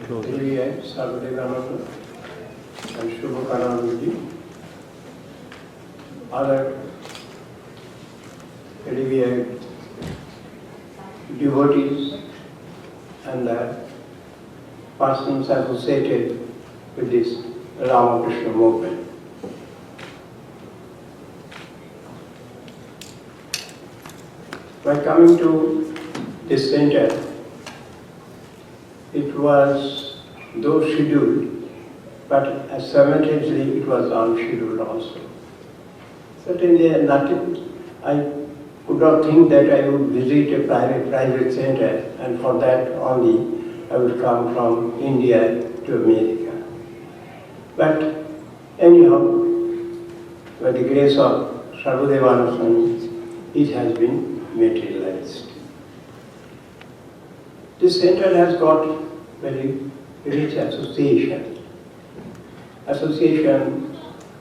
closer. Sarvadevananda and Shubhakanandaji, other revered devotees and the persons associated with this Ramakrishna movement. By coming to this center, it was though scheduled, but simultaneously it was unscheduled also. Certainly nothing, I could not think that I would visit a private center, and for that only I would come from India to America. But anyhow, by the grace of Sarvadevananda Swami, it has been materialized. This center has got very rich association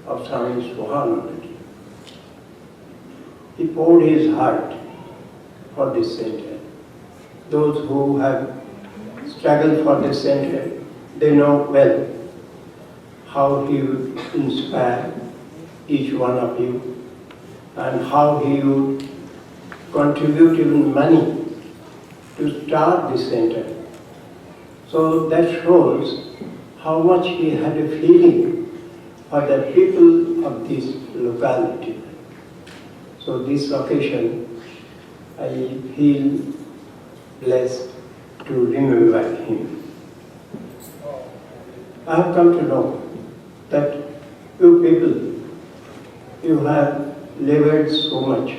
of Swami Suhitananda. He poured his heart for this center. Those who have struggled for this center, they know well how he would inspire each one of you and how he would contribute even money to start this center. So that shows how much he had a feeling for the people of this locality. So this occasion, I feel blessed to remember him. I have come to know that you people, you have labored so much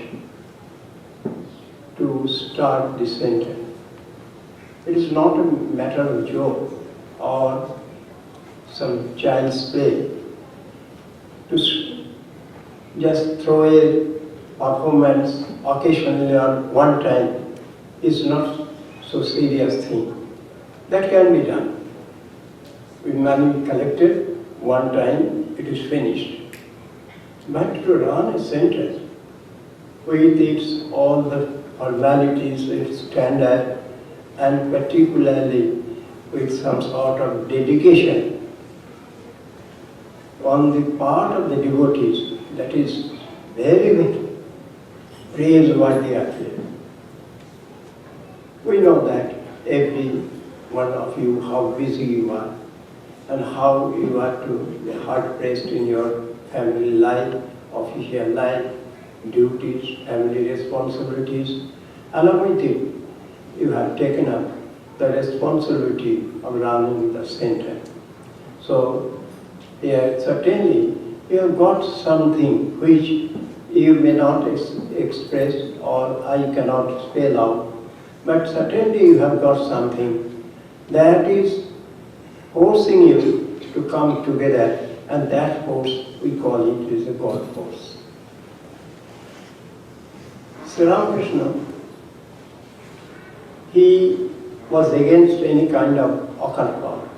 to start this center. It is not a matter of joke or some child's play. To just throw a performance occasionally or one time is not so serious thing. That can be done. With money collected, one time it is finished. But to run a center with its all the formalities, its standard, and particularly with some sort of dedication on the part of the devotees, that is very, very praiseworthy affair. We know that every one of you, how busy you are and how you are to be hard-pressed in your family life, official life, duties, family responsibilities. Along with it, you have taken up the responsibility of running the center. So, certainly, you have got something which you may not express or I cannot spell out, but certainly you have got something that is forcing you to come together, and that force, we call it, is a God force. Sri Ramakrishna, he was against any kind of occult power.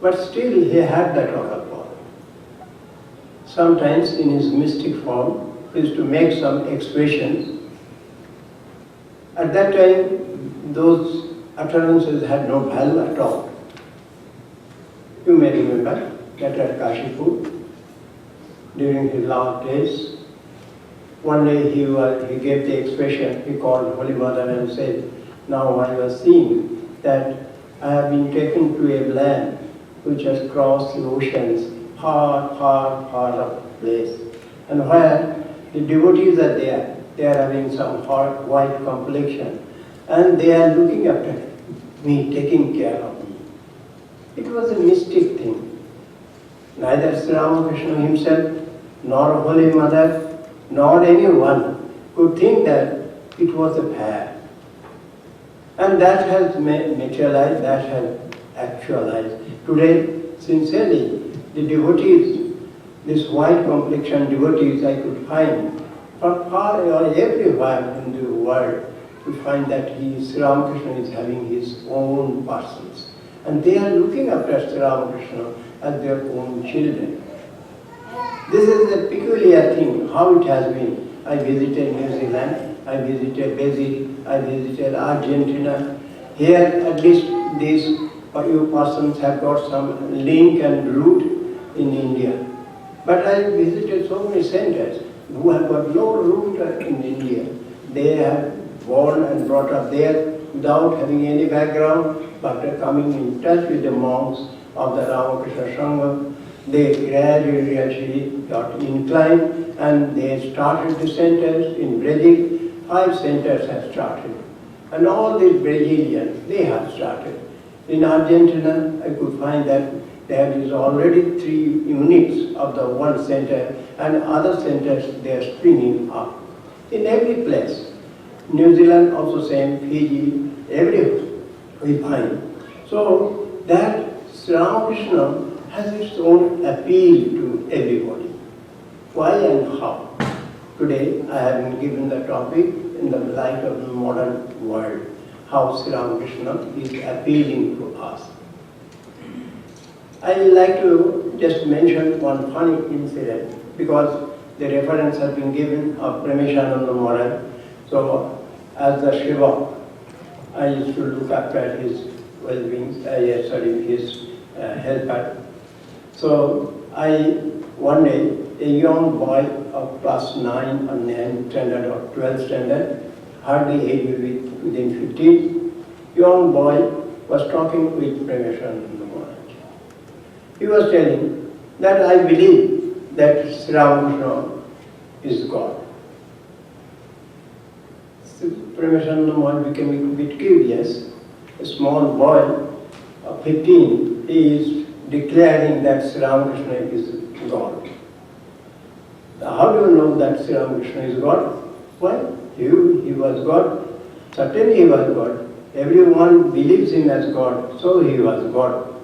But still he had that occult power. Sometimes in his mystic form, he used to make some expressions. At that time, those utterances had no value at all. You may remember that at Kashipur, during his last days, one day he gave the expression, he called Holy Mother and said, now I was seeing that I have been taken to a land which has crossed the oceans, far, far, far up place. And where the devotees are there, they are having some hot white complexion, and they are looking after me, taking care of me. It was a mystic thing. Neither Sri Ramakrishna himself, nor Holy Mother, nor anyone could think that it was a fad. And that has materialized, that has actualized. Today, sincerely, the devotees, this white complexion devotees I could find from far or everywhere in the world, to find that Sri Ramakrishna is having his own persons. And they are looking after Sri Ramakrishna as their own children. This is a peculiar thing, how it has been. I visited New Zealand, I visited Brazil, I visited Argentina, Here at least these you persons have got some link and root in India. But I visited so many centers who have got no root in India. They have born and brought up there without having any background, but coming in touch with the monks of the Ramakrishna Sangha, they gradually actually got inclined and they started the centers in Brazil. 5 centers have started. And all these Brazilians, they have started. In Argentina, I could find that there is already 3 units of the one center and other centers they are springing up. In every place. New Zealand also same, Fiji, everywhere we find. So that Sri Ramakrishna has its own appeal to everybody. Why and how? Today I have been given the topic in the light of the modern world, how Sri Ramakrishna is appealing to us. I like to just mention one funny incident because the reference has been given of Ramesh Maharaj. So as the Shiva, I used to look after his well-being, his helper. So one day, a young boy of class 9 or 9 standard or 12 standard, hardly age within 15, young boy was talking with Ramesh Maharaj. He was telling that I believe that Sri Ramakrishna is God. Ramesh Maharaj became a bit curious. A small boy of 15 is declaring that Sri Ramakrishna is God. How do you know that Sri Ramakrishna is God? Well, he was God. Certainly he was God. Everyone believes him as God, so he was God.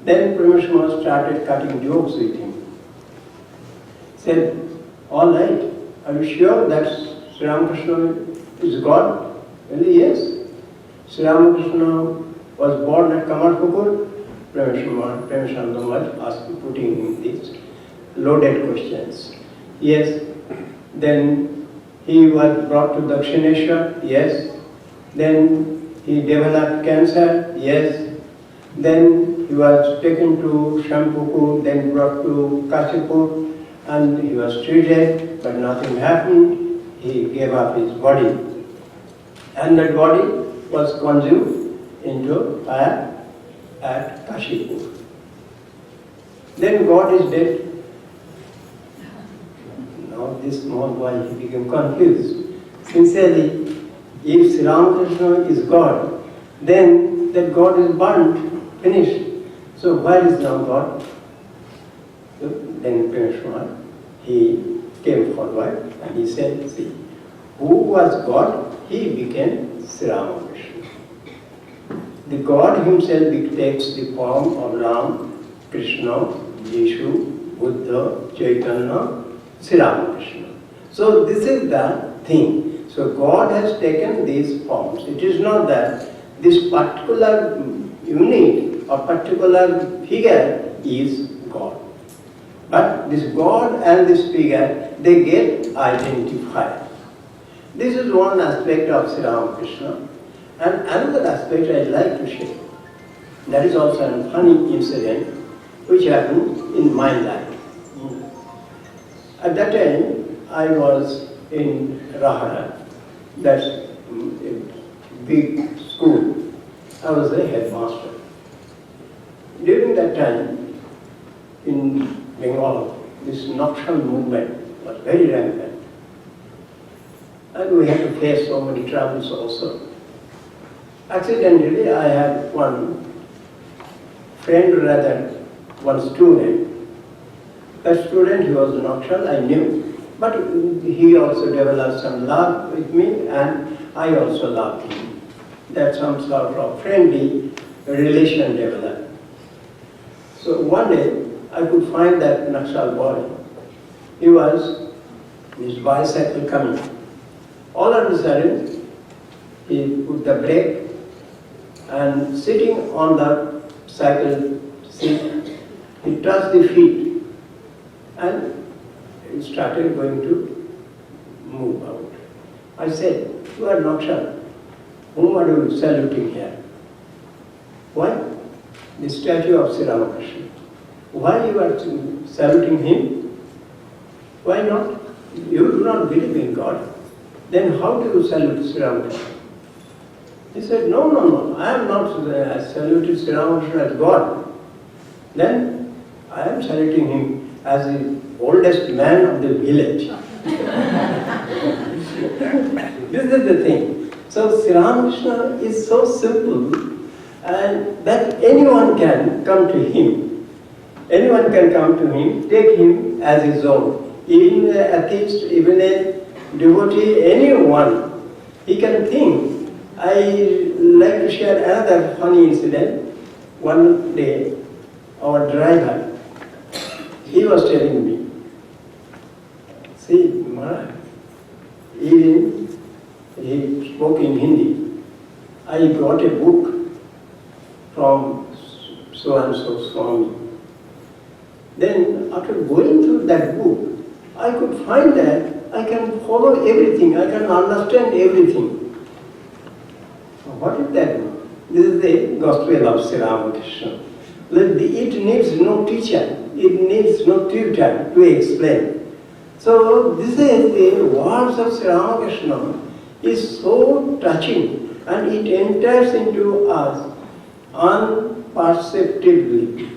Then Ramesh Maharaj started cutting jokes with him. Said, all right, are you sure that Sri Ramakrishna is God? Well, yes. Sri Ramakrishna was born at Kamarpukur. Ramesh Maharaj putting him these loaded questions. Yes. Then he was brought to Dakshineshwar. Yes. Then he developed cancer. Yes. Then he was taken to Shampukur, then brought to Kashipur, and he was treated, but nothing happened. He gave up his body. And that body was consumed into fire at Kashipur. Then God is dead. Now this small boy, he became confused. Sincerely, if Sri Ramakrishna is God, then that God is burnt, finished. So where is now God? So then Krishna, he came forward and he said, see, who was God? He became Sri Ramakrishna. The God himself takes the form of Ram, Krishna, Yeshu, Buddha, Chaitanya, Sri Ramakrishna. So this is the thing. So God has taken these forms. It is not that this particular unit or particular figure is God. But this God and this figure, they get identified. This is one aspect of Sri Ramakrishna. And another aspect I'd like to share. That is also a funny incident which happened in my life. At that time, I was in Rahara, that's a big school. I was the headmaster. During that time, in Bengal, this Nakshal movement was very rampant. And we had to face so many troubles also. Accidentally, I had one friend, rather one student. That student, he was Nakshal, I knew. But he also developed some love with me and I also loved him. That some sort of friendly relation developed. So one day, I could find that Nakshal boy. He was, his bicycle coming. All of a sudden, he put the brake and sitting on the cycle seat, he touched the feet and it started going to move out. I said, you are Nakshal. Whom are you saluting here? Why? The statue of Sri Ramakrishna. Why you are saluting him? Why not? You do not believe in God. Then how do you salute Sri Ramakrishna? He said, no, I am not saluted Sri Ramakrishna as God. Then I am saluting him as the oldest man of the village. This is the thing. So Sri Ramakrishna is so simple and that anyone can come to him. Anyone can come to him, take him as his own. Even an atheist, even a devotee, anyone, he can think. I like to share another funny incident. One day, our driver, he was telling me, see, Maharaj, even he spoke in Hindi. I brought a book from so and so Swami. Then after going through that book, I could find that I can follow everything, I can understand everything. So what is that book? This is the Gospel of Sri Ramakrishna. It needs no teacher, it needs no tutor to explain. So this is the words of Sri Ramakrishna is so touching and it enters into us unperceptibly.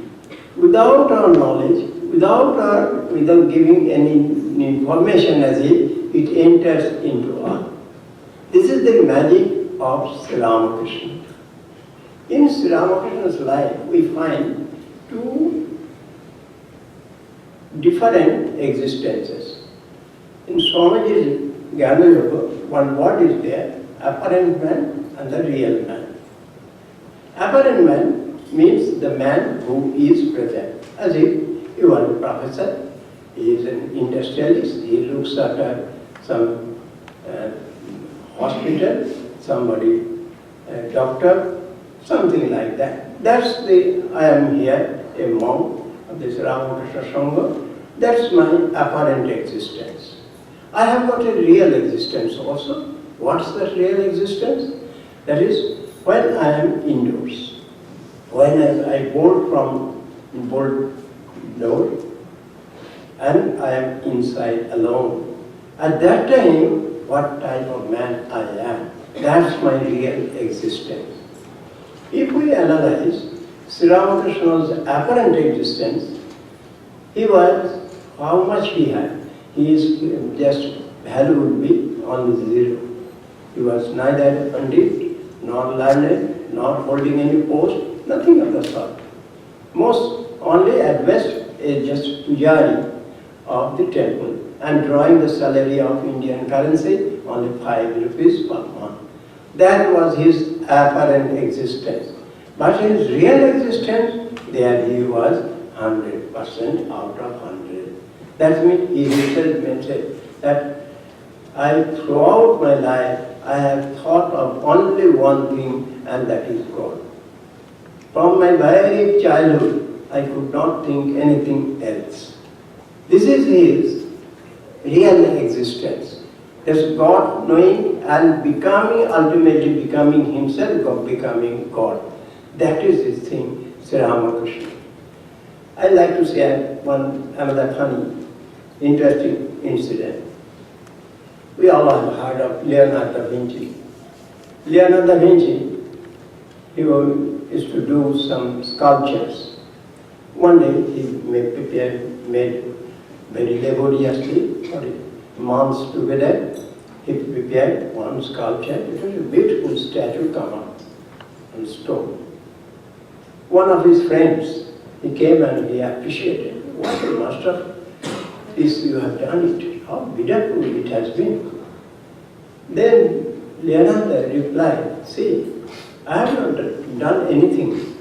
Without our knowledge, without giving any information as it enters into us. This is the magic of Sri Ramakrishna. In Sri Ramakrishna's life, we find two different existences. In Swamiji's Jnana Yoga, one word is there, apparent man and the real man. Apparent man means the man who is present. As if you are a professor, he is an industrialist, he looks after some hospital, somebody, a doctor, something like that. That's I am here, a monk of this Ramakrishna Sangha. That's my apparent existence. I have got a real existence also. What's the real existence? That is when I am indoors. When I bolt from bolt door and I am inside alone. At that time, what type of man I am? That's my real existence. If we analyze Sri Ramakrishna's apparent existence, he was, how much he had? He is just, value would be on zero. He was neither pandit, nor learned, nor holding any post, nothing of the sort. Most only at best a just pujari of the temple and drawing the salary of Indian currency only 5 rupees per month. That was his apparent existence. But his real existence, there he was 100% out of 100. That means he himself mentioned that throughout my life I have thought of only one thing, and that is God. From my very childhood, I could not think anything else. This is his real existence. That's God knowing and becoming, ultimately becoming himself, or becoming God. That is his thing, Sri Ramakrishna. I like to share another funny, interesting incident. We all have heard of Leonardo da Vinci. Leonardo da Vinci, he used to do some sculptures. One day he made very laboriously, for months together, he prepared one sculpture. It was a beautiful statue come up on stone. One of his friends, he came and he appreciated, what a masterpiece you have done it, how beautiful it has been. Then Leonardo replied, see, I have not done anything.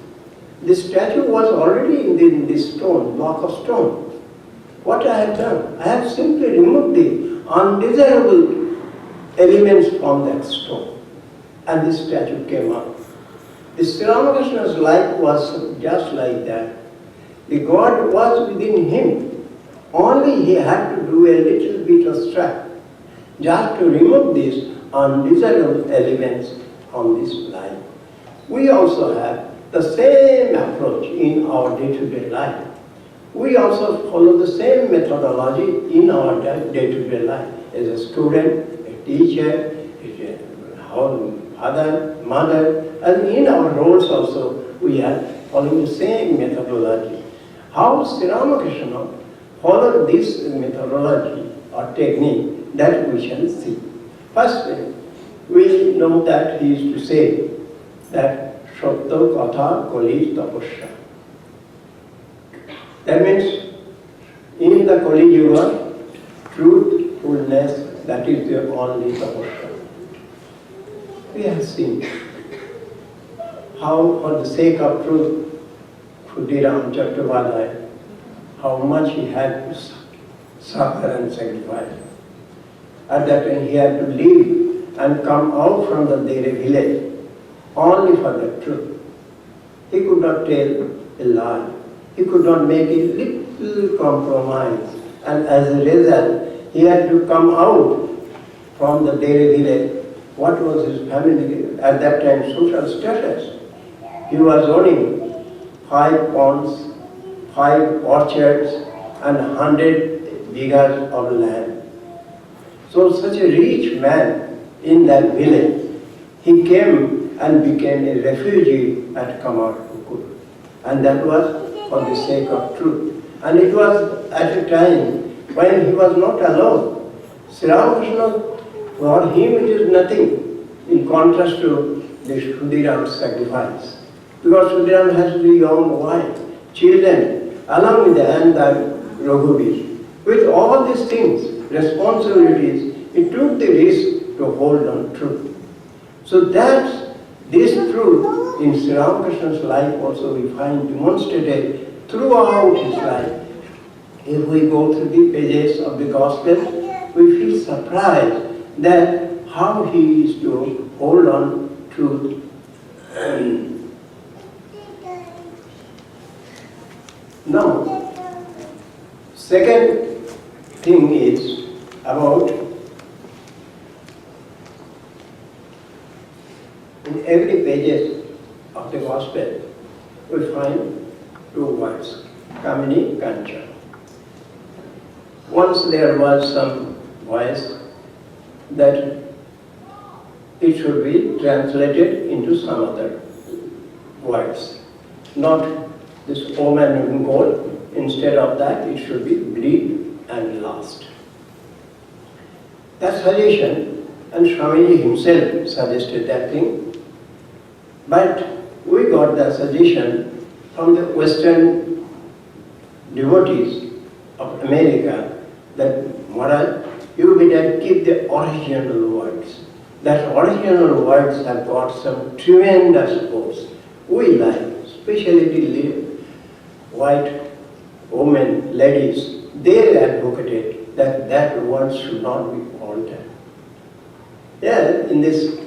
This statue was already in this stone, block of stone. What I have done? I have simply removed the undesirable elements from that stone. And this statue came up. The Sri Ramakrishna's life was just like that. The God was within him. Only he had to do a little bit of strap just to remove these undesirable elements on this line. We also have the same approach in our day-to-day life. We also follow the same methodology in our day-to-day life. As a student, a teacher, a father, mother, and in our roles also we are following the same methodology. How Sri Ramakrishna followed this methodology or technique, that we shall see. First, we know that he used to say that Shatya Katha Kali Tapasya. That means in the Kali Yuga, truthfulness, that is the only tapasya. We have seen how, for the sake of truth, Khudiram Chattopadhyay, how much he had to suffer and sacrifice. At that time he had to leave and come out from the Dere village only for the truth. He could not tell a lie. He could not make a little compromise. And as a result, he had to come out from the Dere village. What was his family at that time social status? He was owning 5 ponds, 5 orchards, and 100 bighas of land. So such a rich man in that village, he came and became a refugee at Kamarpukur. And that was for the sake of truth. And it was at a time when he was not alone. Sri Ramakrishna, for him it is nothing in contrast to the Khudiram's sacrifice. Because Khudiram has a young wife, children, along with the and the Raghuveer. With all these things, responsibilities, he took the risk to hold on truth. So that's this truth in Sri Ramakrishna's life also we find demonstrated throughout his life. If we go through the pages of the Gospel, we feel surprised that how he used to hold on truth. Now, second thing is about in every pages of the Gospel we find 2 words, Kamini Kancha. Once there was some voice that it should be translated into some other words, not this woman in gold. Instead of that, it should be bleed and last. That suggestion, and Swamiji himself suggested that thing, but we got the suggestion from the Western devotees of America that, Maharaj, you better keep the original words. That original words have got some tremendous force. We like, especially white women, ladies, they advocated that word should not be altered. Yeah, in this,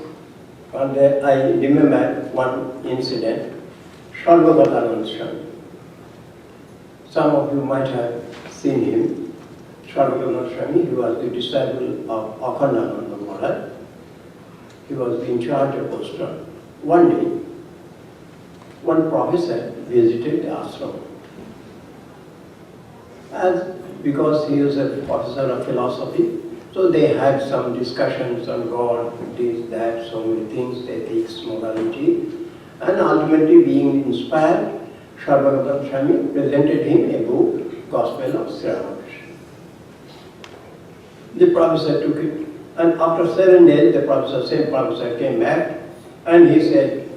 I remember one incident, Sarvagatananda Swami. Some of you might have seen him. Sarvagatananda Swami, he was the disciple of Akhandananda Maharaj. He was in charge of Boston. One day, one professor visited the ashram. Because he was a professor of philosophy, so they had some discussions on God, this, that, so many things, ethics, morality, and ultimately being inspired, Sarvagatananda Swami presented him a book, Gospel of Sri Ramakrishna. The professor took it, and after 7 days, the same professor came back, and he said,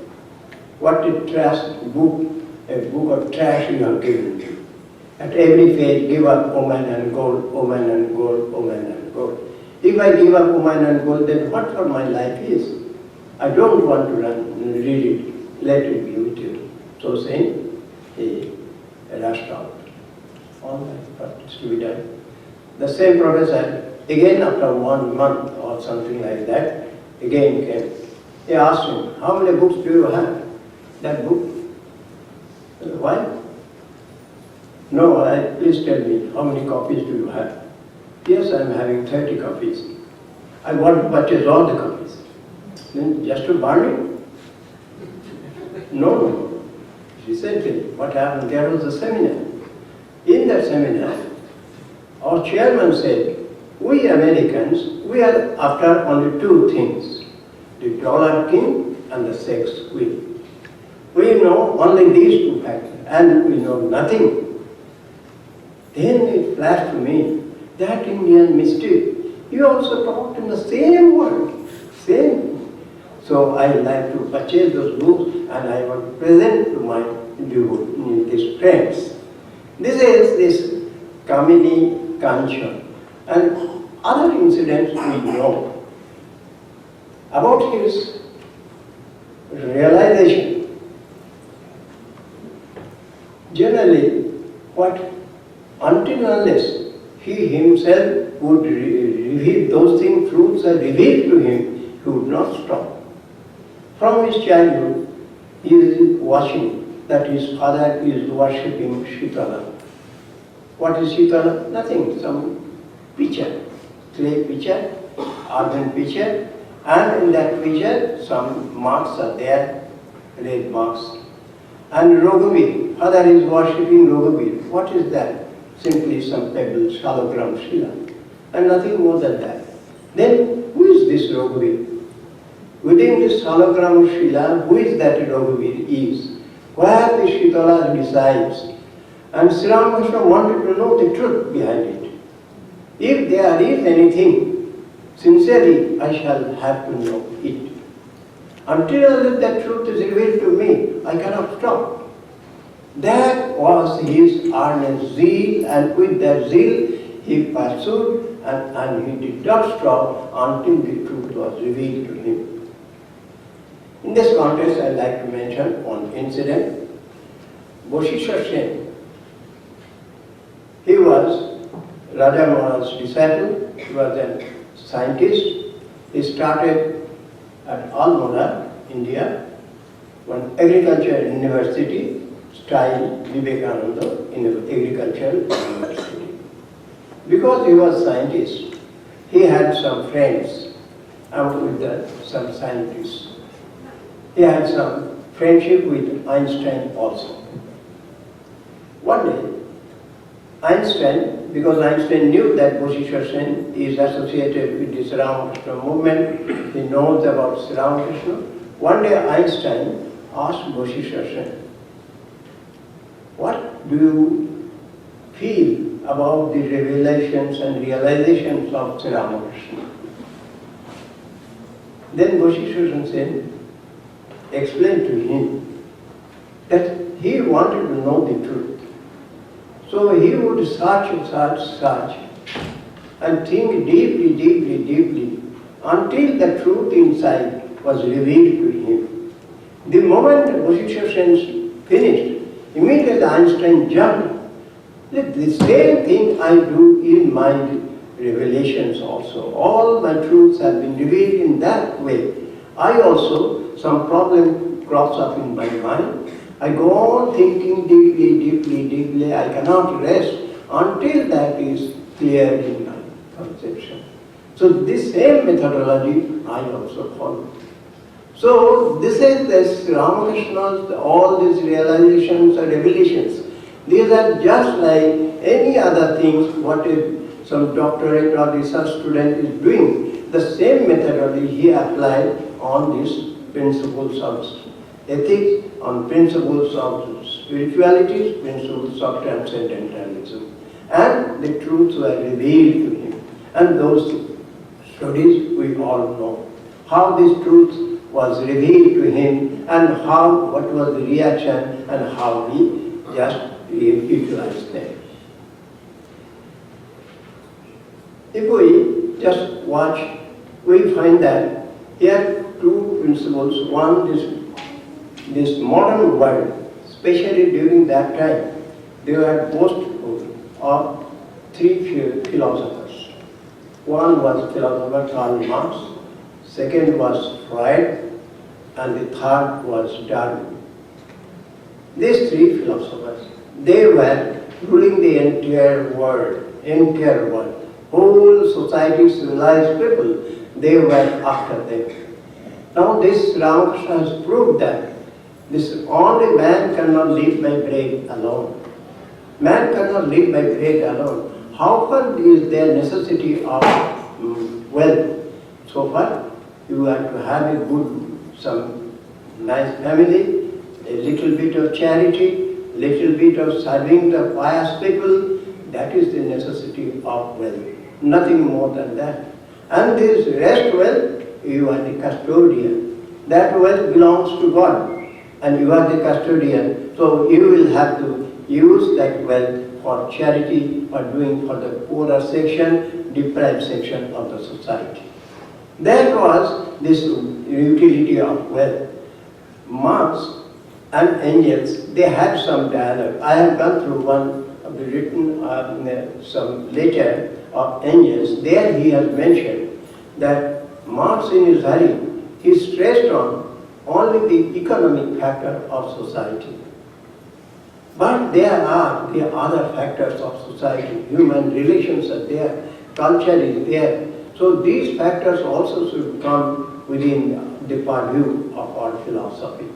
"What a trash book, a book of trash you have given me. At every page, give up woman and gold, woman and gold, woman and gold. If I give up woman and gold, then what for my life is? I don't want to read it. Let it be with you." So saying, he rushed out. All that what is to be done. The same professor, again after 1 month or something like that, again came. He asked him, "How many books do you have?" That book. Why? "No, please tell me, how many copies do you have?" "Yes, I am having 30 copies. I want to purchase all the copies." Then just to burn it? No. Recently, what happened? There was a seminar. In that seminar, our chairman said, we Americans, we are after only two things, the dollar king and the sex queen. We know only these two factors, and we know nothing. Then it flashed to me, that Indian mystic, you also talked in the same word, same. So I like to purchase those books and I will present to my these friends. This is this Kamini Kanchan. And other incidents we know. About his realization, generally, until unless he himself would reveal those things, truths are revealed to him, he would not stop. From his childhood, he is watching that his father is worshipping Shitala. What is Shitala? Nothing, some pitcher, clay pitcher, earthen pitcher, and in that pitcher some marks are there, red marks. And Roghavir, father is worshipping Roghavir. What is that? Simply some pebbles, hologram Shila, and nothing more than that. Then, who is this Roghavir? Within this hologram Shila, who is that Roghavir is? Where the Shitala resides? And Sri Ramakrishna wanted to know the truth behind it. If there is anything, sincerely I shall have to know it. Until that truth is revealed to me, I cannot stop. That was his earnest zeal, and with that zeal he pursued and he did not stop until the truth was revealed to him. In this context, I would like to mention one incident. Boshisha Sen, he was Raja Maharaj's disciple, he was a scientist. He started at Almora, India, one agricultural university, style Vivekananda in agricultural university. Because he was a scientist, he had some friends with some scientists. He had some friendship with Einstein also. One day, Einstein, because Einstein knew that Boshisha Sen is associated with the Sri Ramakrishna movement, he knows about Sri Ramakrishna. One day Einstein asked Boshisha Sen, what do you feel about the revelations and realizations of Sri Ramakrishna? Then Boshisha Sen said, explained to him that he wanted to know the truth. So he would search and think deeply until the truth inside was revealed to him. The moment Boshisha Sen finished, immediately Einstein jumped. The same thing I do in my revelations also. All my truths have been revealed in that way. I also, some problem crops up in my mind. I go on thinking deeply. I cannot rest until that is clear in my conception. So this same methodology I also follow. So this is this Ramakrishna's, all these realizations and revelations. These are just like any other things, what if some doctorate or research student is doing. The same methodology he applied on these principles of ethics, on principles of spirituality, principles of transcendentalism. And the truths were revealed to him. And those studies we all know. How this truth was revealed to him and what was the reaction and how he just utilized them. If we just watch, we find that here two principles. One is this modern world, especially during that time, they were boastful of three philosophers. One was philosopher Karl Marx, second was Freud, and the third was Darwin. These three philosophers, they were ruling the entire world. Whole society, civilized people, they were after them. Now this Ramakrishna has proved that this only man cannot live by bread alone. Man cannot live by bread alone. How far is there necessity of wealth? So far, you have to have a good, some nice family, a little bit of charity, little bit of serving the pious people. That is the necessity of wealth. Nothing more than that. And this rest wealth, you are the custodian. That wealth belongs to God, and you are the custodian. So you will have to use that wealth for charity, for doing for the poorer section, deprived section of the society. That was this utility of wealth. Monks and angels, they had some dialogue. I have gone through one of the written some letter of angels. There he has mentioned that Marx in his hurry, he stressed on only the economic factor of society. But there are the other factors of society. Human relations are there, culture is there. So these factors also should come within the purview of our philosophy.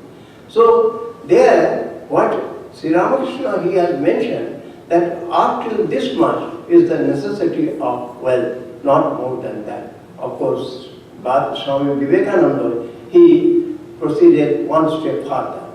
So there, what Sri Ramakrishna he has mentioned, that up till this much is the necessity of wealth, not more than that. Of course, but Swami Vivekananda, he proceeded one step further.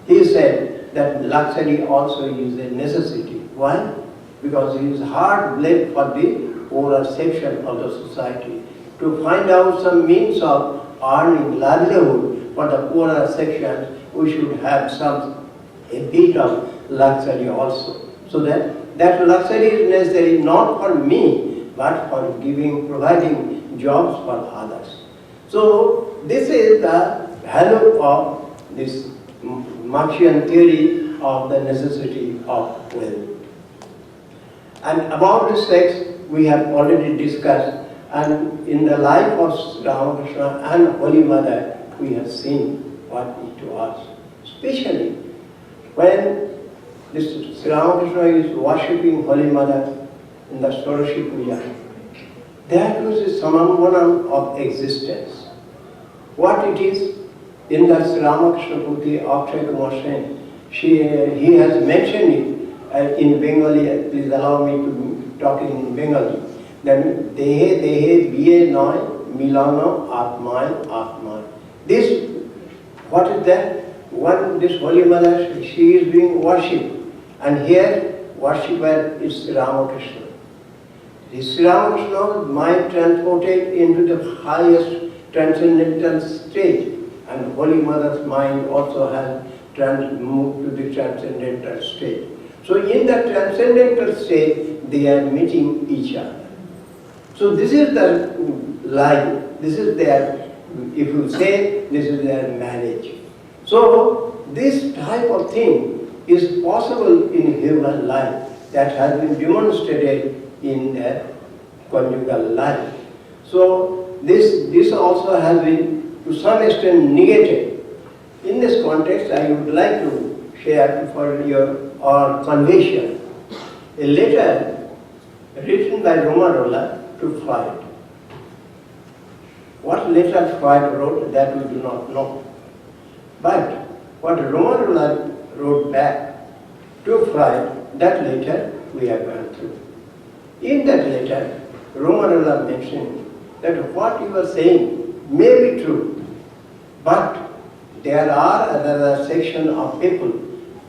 He said that luxury also is a necessity. Why? Because it is hard bled for the poorer section of the society. To find out some means of earning livelihood for the poorer sections, we should have a bit of luxury also. So that luxury is necessary not for me, but for providing jobs for others. So this is the value of this Marxian theory of the necessity of wealth. And about the sex, we have already discussed, and in the life of Ramakrishna and Holy Mother, we have seen what it was. Especially when this Sri Ramakrishna is worshipping Holy Mother in the Soroshi Puja, that was a phenomenon of existence. What it is, in the Sri Ramakrishna Puthi of Akshay Kumar Sen, he has mentioned it in Bengali. Please allow me to talk in Bengali. Then dehe dehe biye noy milano atmay atmay. This, what is that? This Holy Mother, she is being worshipped, and here worshipper is Ramakrishna. This Ramakrishna's mind transported into the highest transcendental state, and Holy Mother's mind also has moved to the transcendental state. So in the transcendental state, they are meeting each other. So this is the life, this is their, if you say, this is their marriage. So this type of thing is possible in human life that has been demonstrated in their conjugal life. So this also has been to some extent negated. In this context, I would like to share for your conviction a letter written by Romarola to Freud. What letter Freud wrote, that we do not know. But what Romarola wrote back to Freud, that letter we have gone through. In that letter, Romarola mentioned that what you are saying may be true, but there are another section of people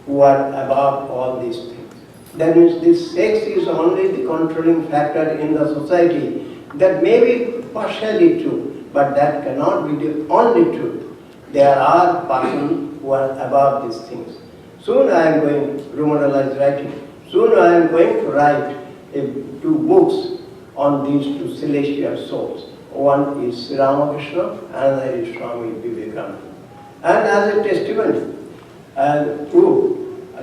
who are above all these things. That means this sex is only the controlling factor in the society. That may be partially true, but that cannot be the only truth. There are persons who are above these things. Soon I am going, Romarola is writing, soon I am going to write 2 books on these 2 celestial souls. One is Sri Ramakrishna, another is Swami Vivekananda. And as a testimony and proof,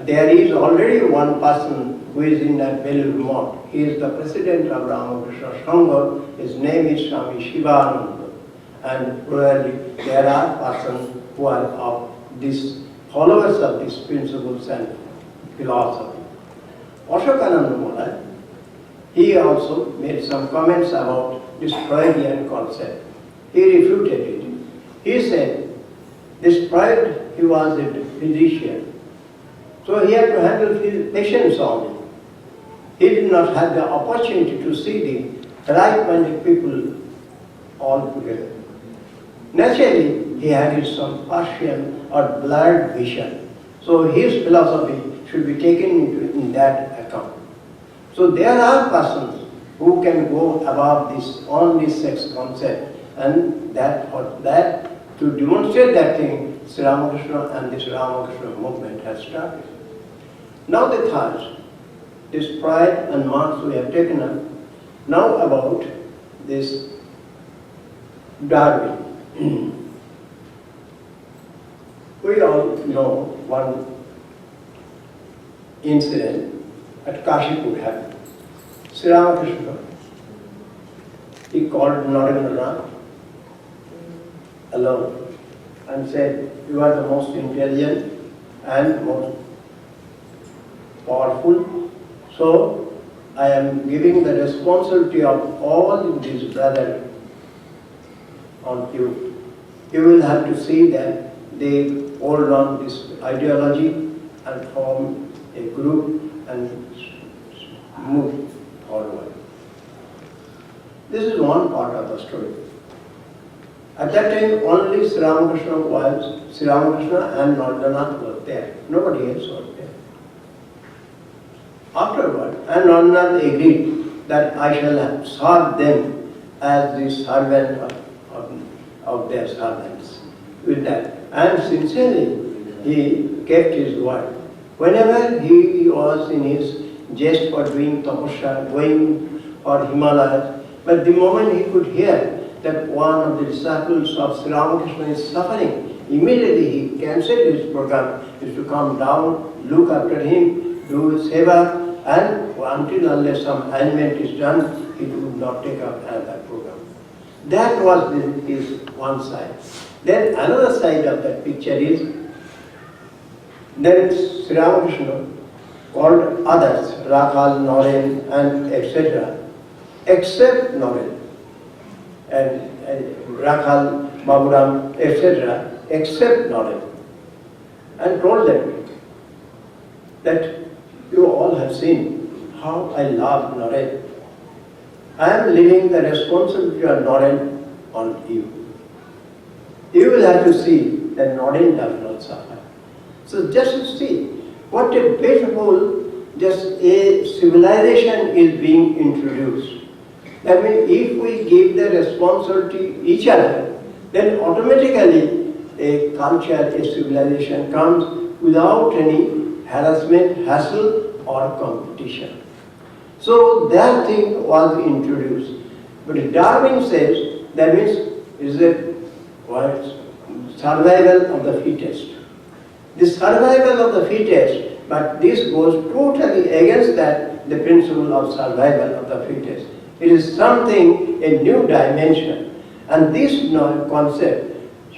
there is already one person who is in that Belur mode. He is the president of Ramakrishna Sangha. His name is Swami Shivananda. And probably there are persons who are of these followers of these principles and philosophy. Ashokananda Maharaj, he also made some comments about this Freudian concept. He refuted it. He said, despite he was a physician, so he had to handle his patients only. He did not have the opportunity to see the right-minded people all together. Naturally, he had some partial or blurred vision. So his philosophy should be taken into in that account. So there are persons who can go above this, on this sex concept, and that to demonstrate that thing, Sri Ramakrishna and this Ramakrishna movement has started. Now the third, this pride and marks we have taken up. Now about this Darwin. We all know one incident at Kashipur happened. Sri Ramakrishna, he called Narendra alone and said, you are the most intelligent and most powerful, so I am giving the responsibility of all these brothers on you. You will have to see that they hold on this ideology and form a group and move forward. This is one part of the story. At that time, only Sri Ramakrishna and Narendra were there. Nobody else was there. Afterward, and Narendra agreed that I shall serve them as the servant of their servants. With that, and sincerely, he kept his word. Whenever he was in his jest for doing tapasya, going for Himalayas, but the moment he could hear that one of the disciples of Sri Ramakrishna is suffering, immediately he cancelled his program, is to come down, look after him, do seva, and until unless some arrangement is done, he would not take up another program. That was his one side. Then another side of that picture is, then Sri Ramakrishna called others, Rakhal, Noren, and etc., except Noren, and Rakhal, Baburam, etc., except Noren, and told them that you all have seen how I love Noren. I am leaving the responsibility of Noren on you. You will have to see that Noren does not suffer. So just see what a beautiful, just a civilization is being introduced. That means if we give the responsibility to each other, then automatically a culture, a civilization comes without any harassment, hassle or competition. So that thing was introduced. But Darwin says that means is a survival of the fittest. The survival of the fittest, but this goes totally against that, the principle of survival of the fittest. It is something, a new dimension. And this concept,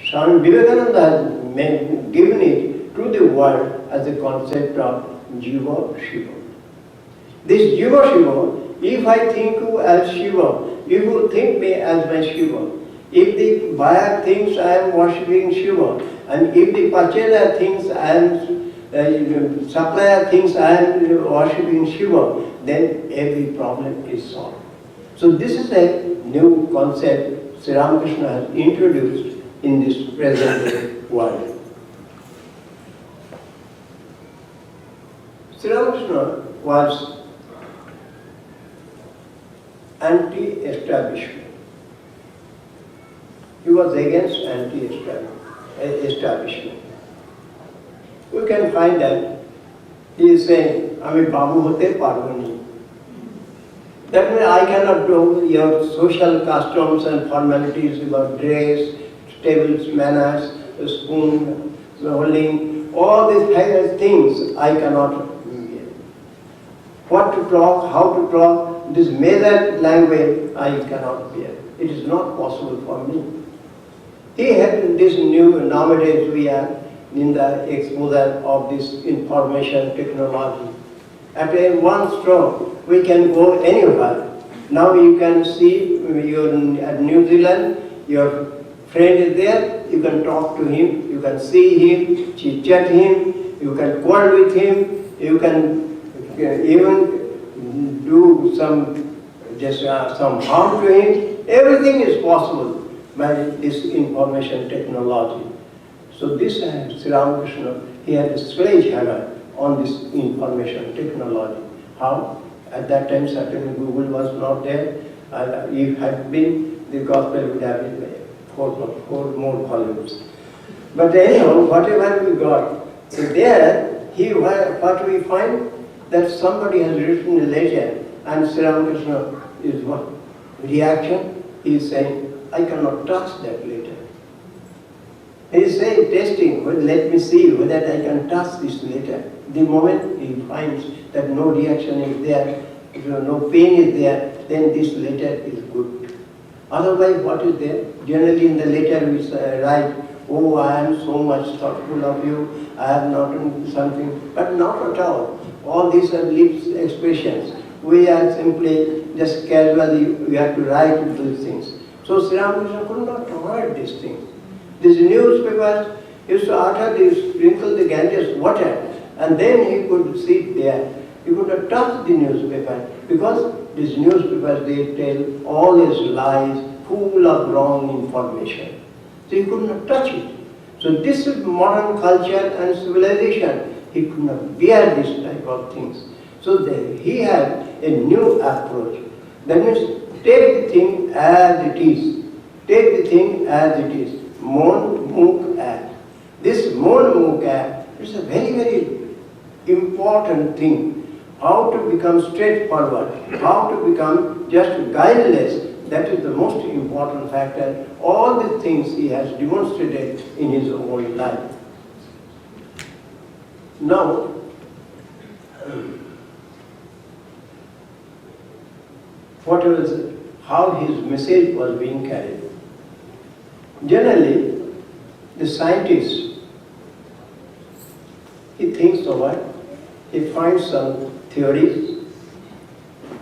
Swami Vivekananda has given it to the world as the concept of Jiva Shiva. This Jiva Shiva, if I think you as Shiva, you will think me as my Shiva. If the buyer thinks I am worshipping Shiva, and if the purchaser thinks I am, supplier thinks I am worshipping Shiva, then every problem is solved. So this is a new concept Sri Ramakrishna has introduced in this present world. Sri Ramakrishna was anti-establishment. He was against anti-establishment. We can find that he is saying, "Ami babu hote parvani." That means I cannot do your social customs and formalities about dress, tables, manners, spoon holding, all these things I cannot. What to talk, how to talk, this measured language I cannot bear. It is not possible for me. He had this new, nowadays we are in the exposure of this information technology. At one stroke, we can go anywhere. Now you can see you're at New Zealand, your friend is there, you can talk to him, you can see him, chit-chat him, you can quarrel with him, you can even do some harm to him. Everything is possible by this information technology. So this Sri Ramakrishna, he had a sledgehammer on this information technology. How? At that time certainly Google was not there. If had been, the gospel would have been four more volumes. But anyhow, whatever we got, so there, what we find, that somebody has written a letter and Sri Ramakrishna is what? Reaction, he is saying, I cannot touch that letter. He is saying, testing, well, let me see whether I can touch this letter. The moment he finds that no reaction is there, no pain is there, then this letter is good. Otherwise, what is there? Generally in the letter we write, oh, I am so much thoughtful of you, I have not done something, but not at all. All these are lips expressions. We are simply just casually, we have to write those things. So Sri Ramakrishna could not avoid these things. These newspapers used to utter this, sprinkle the Ganges water, and then he could sit there. He could not touch the newspaper, because these newspapers, they tell all his lies, full of wrong information. So he could not touch it. So this is modern culture and civilization. He could not bear this type of things. So he had a new approach. That means take the thing as it is. Take the thing as it is. Mon Muk Ad. This Mon Muk Ad is a very, very important thing. How to become straightforward, how to become just guileless, that is the most important factor. All the things he has demonstrated in his own life. Now, what was it? How his message was being carried. Generally, the scientist, he thinks over, he finds some theories,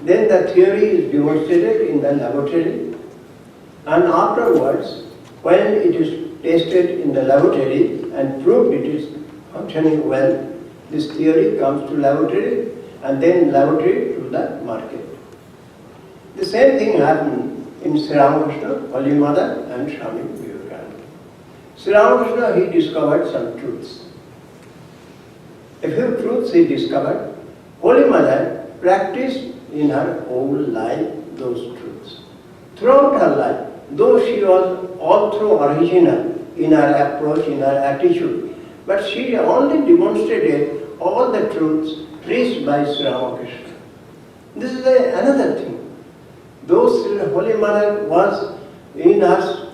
then the theory is demonstrated in the laboratory, and afterwards, when it is tested in the laboratory and proved it is functioning well, this theory comes to laboratory and then laboratory to the market. The same thing happened in Sri Ramakrishna, Holy Mother and Swami Suhitananda. Sri Ramakrishna, he discovered some truths. A few truths he discovered. Holy Mother practiced in her whole life those truths. Throughout her life, though she was all through original in her approach, in her attitude, but she only demonstrated all the truths preached by Sri Ramakrishna. This is another thing. Though Sri Holy Mother was in her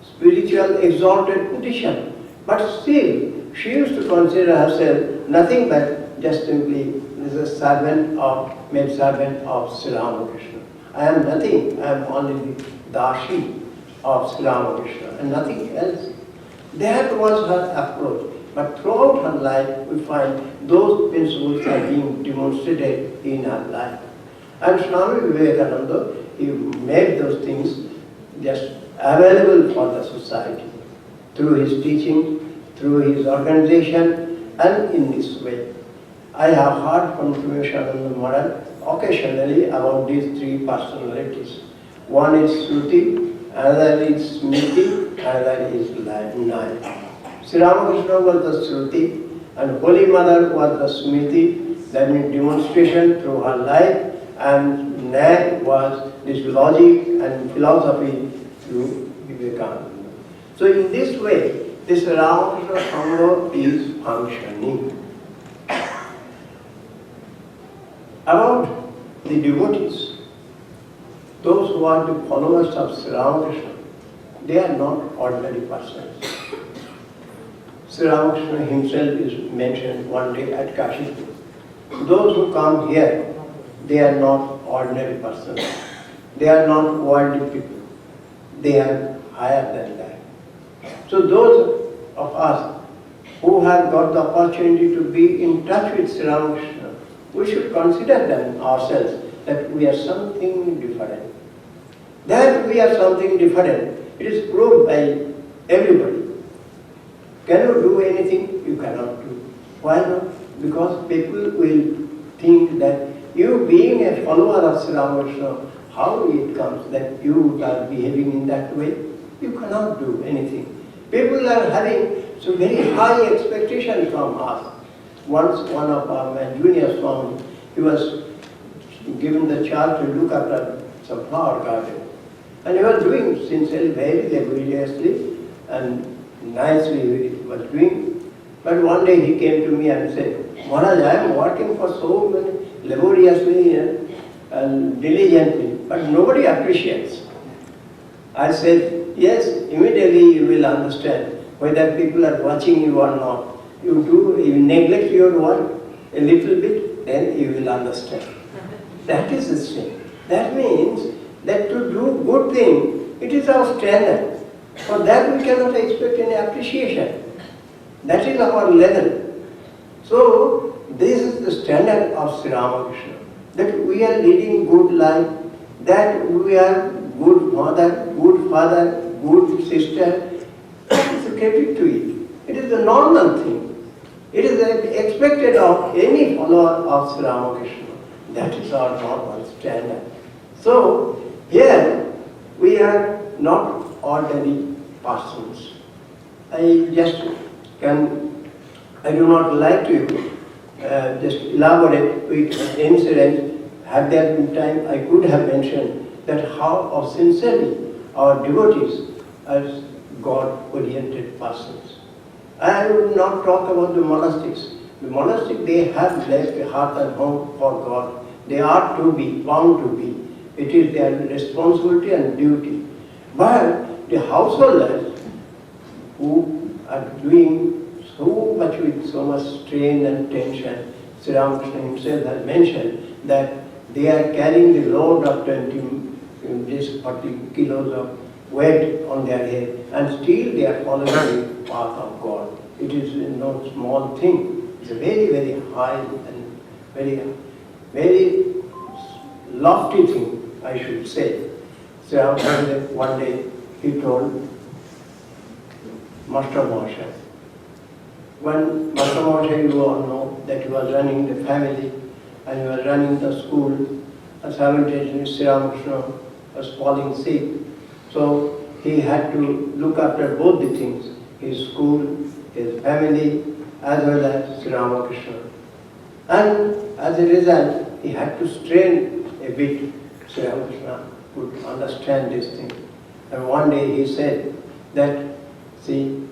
spiritual exalted position, but still she used to consider herself nothing but just simply as a servant of, maid servant of Sri Ramakrishna. I am nothing, I am only the dashi of Sri Ramakrishna and nothing else. That was her approach. But throughout her life, we find those principles are being demonstrated in her life. And Swami Vivekananda, he made those things just available for the society through his teaching, through his organization, and in this way. I have heard from Swami Suhitananda Maharaj occasionally about these three personalities. One is Shruti, another is Smriti, another is Naya. Sri Ramakrishna was the Shruti and Holy Mother was the Smriti, that means demonstration through her life, and Naya was this logic and philosophy through Vivekananda. So in this way, this Ramakrishna Sangha is functioning. About the devotees, those who are the followers of Sri Ramakrishna, they are not ordinary persons. Sri Ramakrishna himself is mentioned one day at Kashi. Those who come here, they are not ordinary persons. They are not worldly people. They are higher than that. So those of us who have got the opportunity to be in touch with Sri Ramakrishna, we should consider them ourselves that we are something different. That we are something different, it is proved by everybody. Can you do anything? You cannot do. Why not? Because people will think that you being a follower of Sri Ramakrishna, how it comes that you are behaving in that way? You cannot do anything. People are having so very high expectations from us. Once one of my junior Swami, he was given the charge to look after some flower garden. And he was doing sincerely, very laboriously and nicely he was doing. But one day he came to me and said, Maharaj, I am working for so many laboriously and diligently, but nobody appreciates. I said, yes, immediately you will understand whether people are watching you or not. You neglect your work a little bit, then you will understand. That is the thing. That means that to do good thing, it is our standard. For that we cannot expect any appreciation. That is our level. So, this is the standard of Sri Ramakrishna. That we are leading good life, that we are good mother, good father, good sister. That is a credit to it. It is a normal thing. It is expected of any follower of Sri Ramakrishna. That is our normal standard. So, here we are not ordinary persons. I do not like to just elaborate with incidents. Had there been time, I could have mentioned that how sincerely our devotees are God-oriented persons. I will not talk about the monastics. The monastic, they have left a heart and home for God. They are to be, bound to be. It is their responsibility and duty. But the householders who are doing so much with so much strain and tension, Sri Ramakrishna himself has mentioned that they are carrying the load of 40 kilos of weight on their head, and still they are following the path of God. It is no small thing. It's a very, very high and very, very lofty thing, I should say. So one day he told Master Mahasaya. When Master Mahasaya, you all know that he was running the family and he was running the school, and simultaneously Sri Ramakrishna was falling sick. So he had to look after both the things, his school, his family, as well as Sri Ramakrishna. And as a result, he had to strain a bit. Sri Ramakrishna could understand this thing. And one day he said that, see,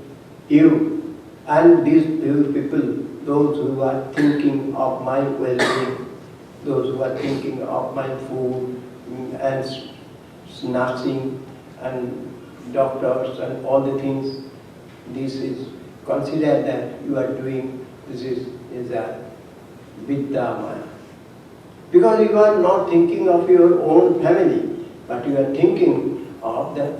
you and these people, those who are thinking of my well-being, those who are thinking of my food and nursing and doctors and all the things, this is, consider that you are doing, this is a Vidya Maya. Because you are not thinking of your own family, but you are thinking of the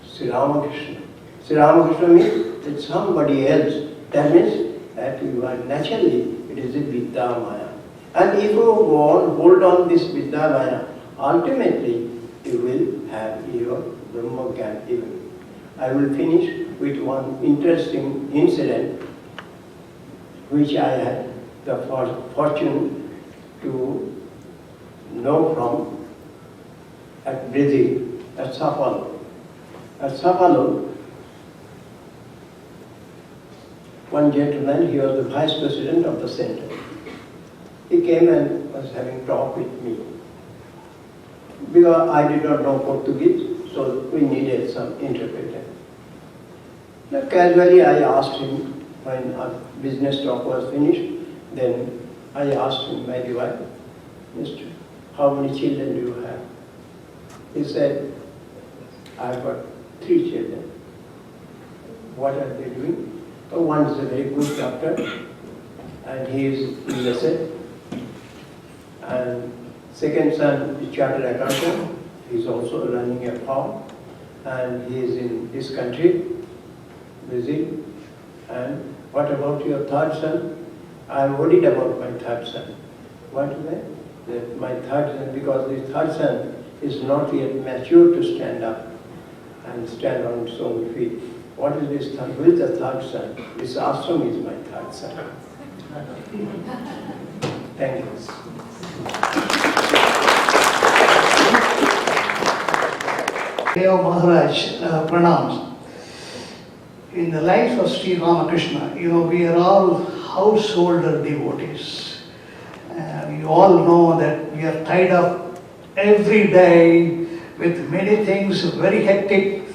Sri Ramakrishna. Sri Ramakrishna means it's somebody else. That means that you are naturally, it is a Vidya Maya. And if you go on, hold on this Vidya Maya, ultimately you will have your Brahma Gyan even. I will finish with one interesting incident which I had the fortune to know from at Brazil, at Sao Paulo. At Sao Paulo, one gentleman, he was the vice president of the center. He came and was having talk with me. Because I did not know Portuguese, so we needed some interpreter. Now, casually I asked him, when our business talk was finished, then I asked him, my wife, Mister, how many children do you have? He said, I've got 3 children. What are they doing? Oh, one is a very good doctor, and he is in USA. And second son is chartered accountant. He is also running a farm, and he is in this country, Brazil. And what about your third son? I am worried about my third son. What is that? My third son, because the third son is not yet mature to stand up and stand on its own feet. what is this third? Who is the third son? This ashram is my third son. Thank you. Deo Maharaj pranams. In the life of Sri Ramakrishna, we are all householder devotees. You all know that we are tied up every day with many things, very hectic.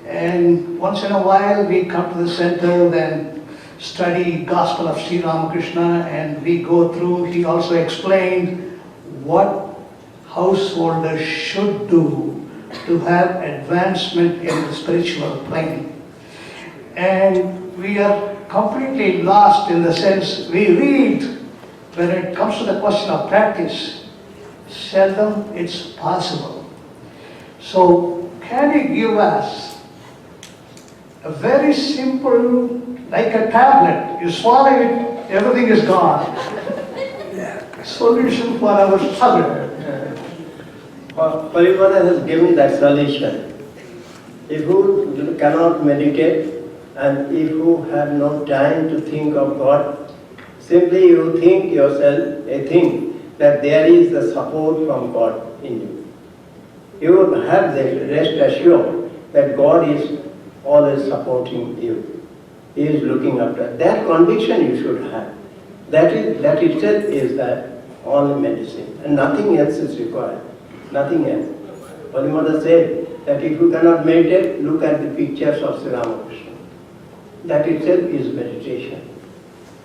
And once in a while we come to the center, then study Gospel of Sri Ramakrishna, and we go through. He also explained what householders should do to have advancement in the spiritual plane. And we are completely lost in the sense we read, when it comes to the question of practice, seldom it's possible. So can you give us a very simple, like a tablet, you swallow it, everything is gone, solution for our struggle? Parivana has given that solution. If you cannot meditate, and if you have no time to think of God, simply you think yourself a thing that there is the support from God in you. You will have the rest assured that God is always supporting you. He is looking after. That conviction you should have. That itself is the only medicine, and nothing else is required. Nothing else. Holy Mother said that if you cannot meditate, look at the pictures of Sri Ramakrishna. That itself is meditation.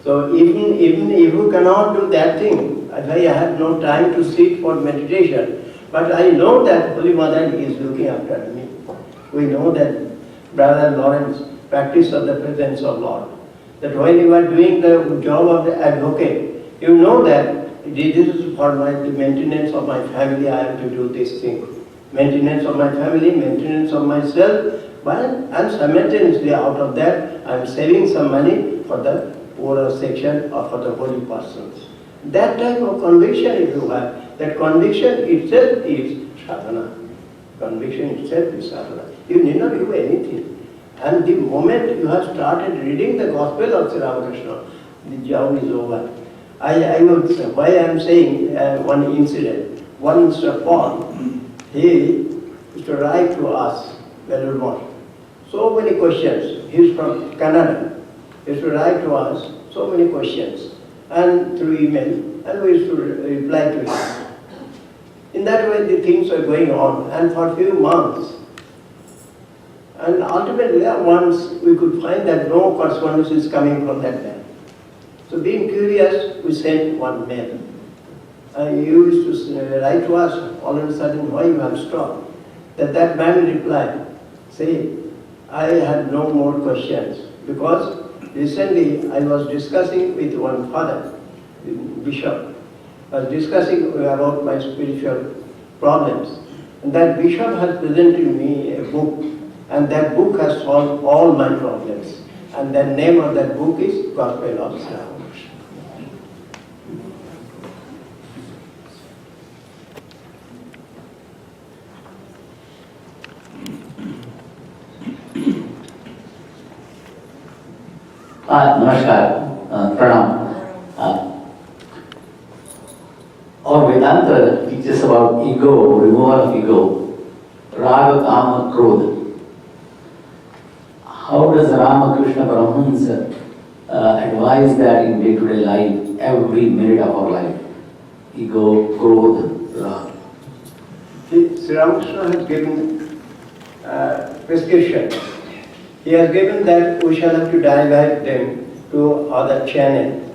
So even if you cannot do that thing, I have no time to sit for meditation, but I know that Holy Mother is looking after me. We know that Brother Lawrence practice of the presence of Lord. That when you are doing the job of the advocate, you know that this is for the maintenance of my family, I have to do this thing. Maintenance of my family, maintenance of myself, and simultaneously out of that I am saving some money for the poorer section or for the holy persons. That type of conviction if you have, that conviction itself is sadhana. Conviction itself is sadhana. You need not do anything. And the moment you have started reading the Gospel of Sri Ramakrishna, the job is over. I would say, why I am saying one incident. One Mr. Paul, he used to write to us, Belur. So many questions. He is from Canada. He used to write to us so many questions, and through email, and we used to reply to him. In that way the things were going on, and for a few months. And ultimately once we could find that no correspondence is coming from that man. So being curious, we sent one mail. He used to write to us, all of a sudden, why you have stopped? That man replied, say, I had no more questions, because recently I was discussing with one father, bishop. I was discussing about my spiritual problems. And that bishop has presented me a book, and that book has solved all my problems. And the name of that book is Gospel of Sri Ramakrishna. Namaskar, Pranam. Our Vedanta teaches about ego, removal of ego, raga, kama, krodha. How does Ramakrishna Paramahansa advise that in day-to-day life, every minute of our life? Ego, krodha, raga. Sri Ramakrishna has given prescription. He has given that we shall have to divert them to other channel.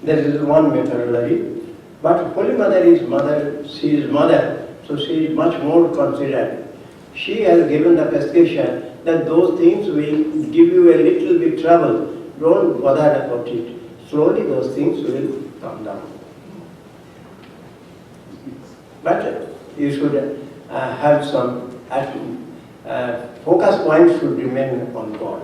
That is one methodology. But Holy Mother is mother, she is mother, so she is much more considered. She has given the prescription that those things will give you a little bit trouble. Don't bother about it. Slowly those things will come down. But you should have some focus points should remain on God.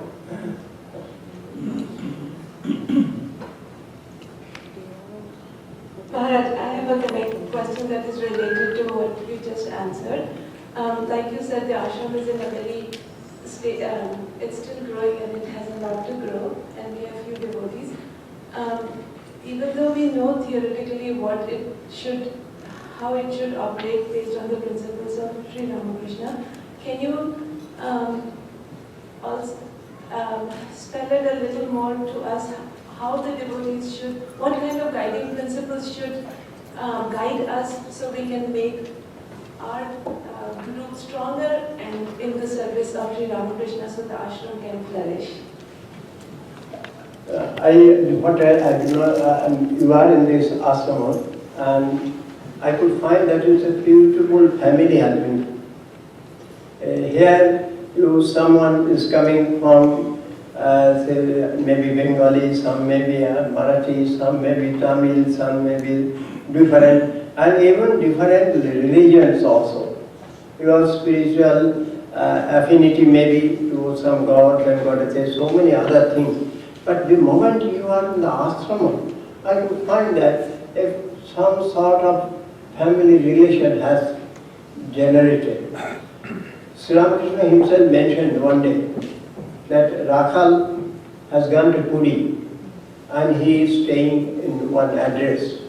Maharaj, I have a connect question that is related to what you just answered. Like you said, the ashram is in a very it's still growing and it has a lot to grow, and we have few devotees. Even though we know theoretically how it should operate based on the principles of Sri Ramakrishna, can you also spell it a little more to us how the devotees should, what kind of guiding principles should guide us so we can make our group stronger and in the service of Sri Ramakrishna so the ashram can flourish? I do not, you are in this ashram, and I could find that it's a beautiful family has been. Here, someone is coming from, say, maybe Bengali, some maybe Marathi, some maybe Tamil, some maybe different, and even different religions also. Your spiritual affinity maybe to some gods and goddesses, so many other things. But the moment you are in the ashram, I could find that if some sort of family relation has generated. Sri Ramakrishna himself mentioned one day that Rakhal has gone to Puri and he is staying in one address,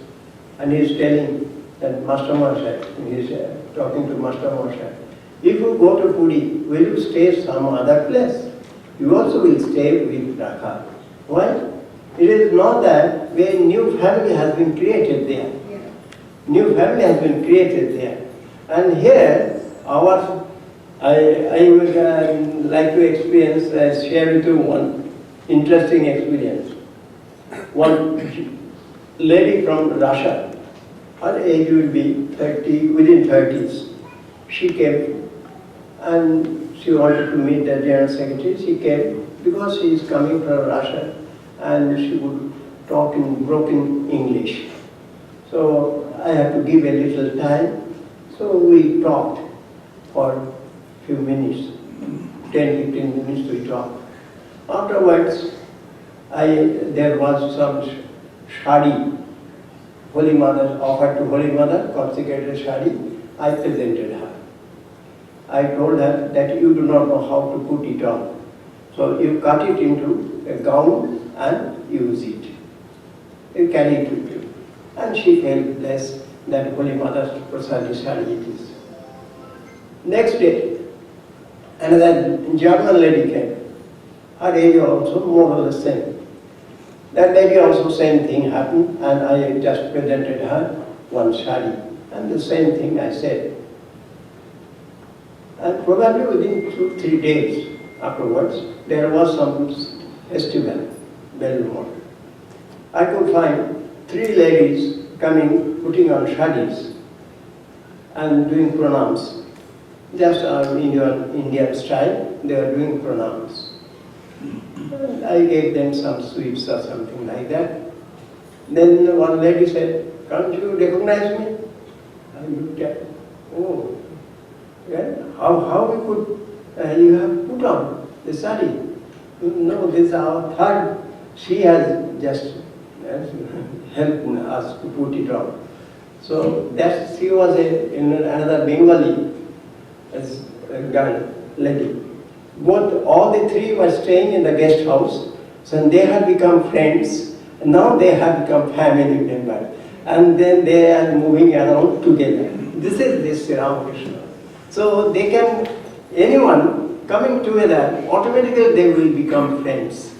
and he is telling that Master Moshe, he is talking to Master Moshe, if you go to Puri, will you stay some other place? You also will stay with Rakhal. Why? It is not that a new family has been created there. Yeah. New family has been created there. And here, I would like to experience, share with you one interesting experience. One lady from Russia, her age will be 30, within 30s. She came and she wanted to meet the General Secretary. She came because she is coming from Russia and she would talk in broken English. So I had to give a little time. So we talked for a few minutes, 10-15 minutes we talked. Afterwards, there was some shadi, Holy Mother offered to Holy Mother, consecrated shadi. I presented her. I told her that you do not know how to put it on. So you cut it into a gown and use it. You carry it with you. And she felt blessed that Holy Mother's prasadi shadi it is. Next day, another German lady came. Her age also more or less same. That lady also same thing happened, and I just presented her one shadi. And the same thing I said. And probably within 2-3 days afterwards, there was some festival, Belur. I could find 3 ladies coming, putting on shadis and doing pranams. Just in your Indian style, they are doing pranams. And I gave them some sweets or something like that. Then one lady said, "Can't you recognize me?" I looked at, oh, well, how we could, you have put on the sari. No, this is our third. She has just helped us to put it on. So that she was another Bengali girl, lady. All the 3 were staying in the guest house, so they had become friends. Now they have become family members, and then they are moving around together. This is this Ramakrishna. So they can, anyone coming together, automatically they will become friends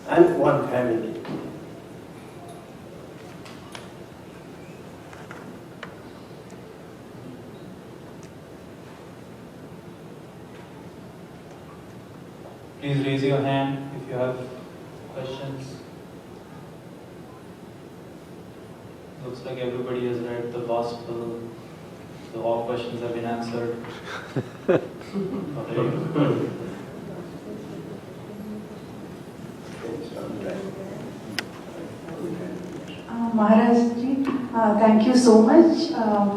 and one family. Please raise your hand if you have questions. Looks like everybody has read the gospel, so all questions have been answered. Maharaj ji, thank you so much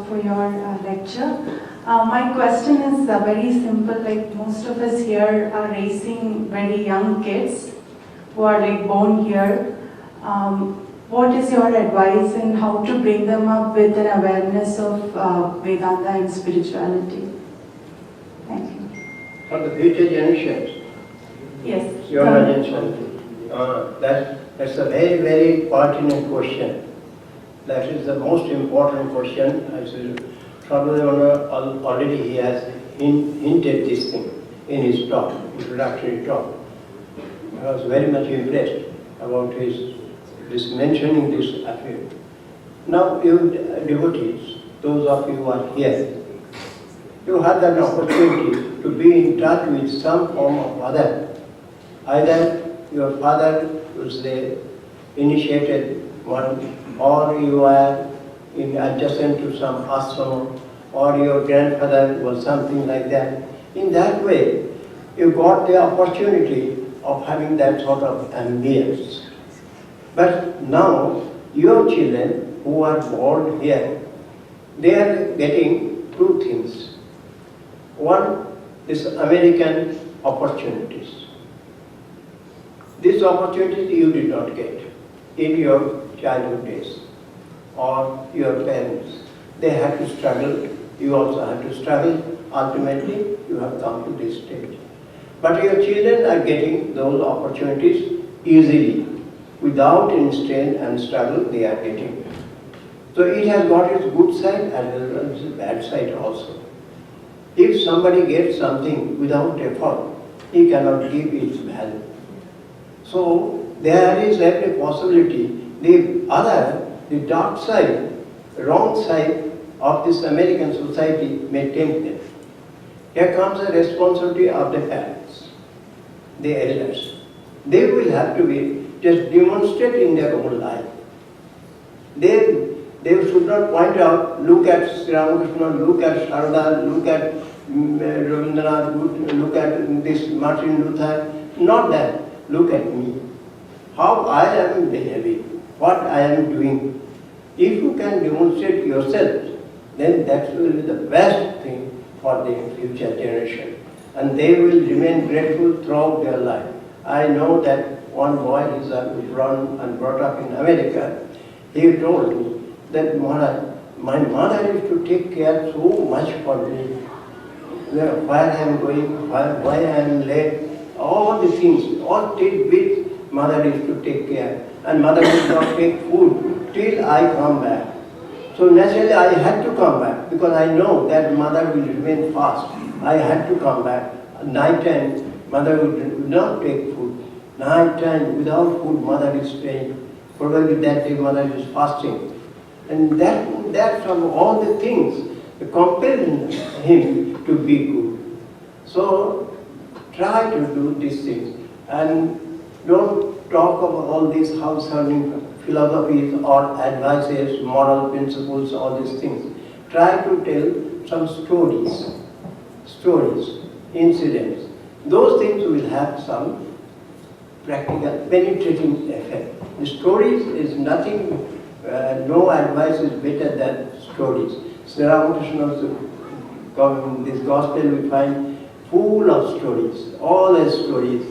for your lecture. My question is very simple. Like most of us here are raising very young kids who are like born here. What is your advice in how to bring them up with an awareness of Vedanta and spirituality? Thank you. for the future generations. Yes. Your generation. That's a very, very pertinent question. That is the most important question. I said, Prabhupada already he has hinted this thing in his talk, introductory talk. I was very much impressed about this mentioning this affair. Now you devotees, those of you who are here, you have an opportunity to be in touch with some form of other. Either your father was the initiated one, or you are in adjacent to some ashram, or your grandfather was something like that. In that way, you got the opportunity of having that sort of ambience. But now, your children who are born here, they are getting two things. One is American opportunities. These opportunities you did not get in your childhood days, or your parents. They had to struggle, you also had to struggle. Ultimately, you have come to this stage. But your children are getting those opportunities easily. Without any strain and struggle, they are getting. So it has got its good side as well as its bad side also. If somebody gets something without effort, he cannot give its value. So there is every possibility. The dark side, wrong side of this American society may tempt them. Here comes the responsibility of the parents, the elders. They will have to be just demonstrate in their own life. They should not point out, look at Sri Ramakrishna, look at Sharda, look at Rabindranath, look at this Martin Luther. Not that. Look at me. How I am behaving, what I am doing. If you can demonstrate yourself, then that will be the best thing for the future generation. And they will remain grateful throughout their life. I know that one boy is born and brought up in America. He told me that my mother used to take care so much for me. Where I am going, why I am late, all the things, all tidbits, mother used to take care. And mother would not take food till I come back. So naturally I had to come back because I know that mother will remain fast. I had to come back. Night time, mother would not take food. Night time, without food, mother is staying. Probably that day mother is fasting. And that from all the things compelled him to be good. So try to do these things and don't talk about all these house-holding philosophies or advices, moral principles, all these things. Try to tell some stories, incidents. Those things will have some practical, penetrating effect. The stories is nothing, no advice is better than stories. Sri Ramakrishna's this gospel we find full of stories, all are stories.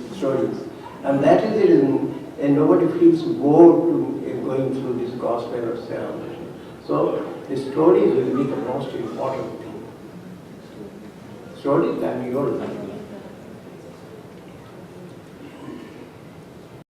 And that is the reason nobody feels bored to going through this gospel of Sri Ramakrishna. So the stories will be the most important thing. Stories and your life.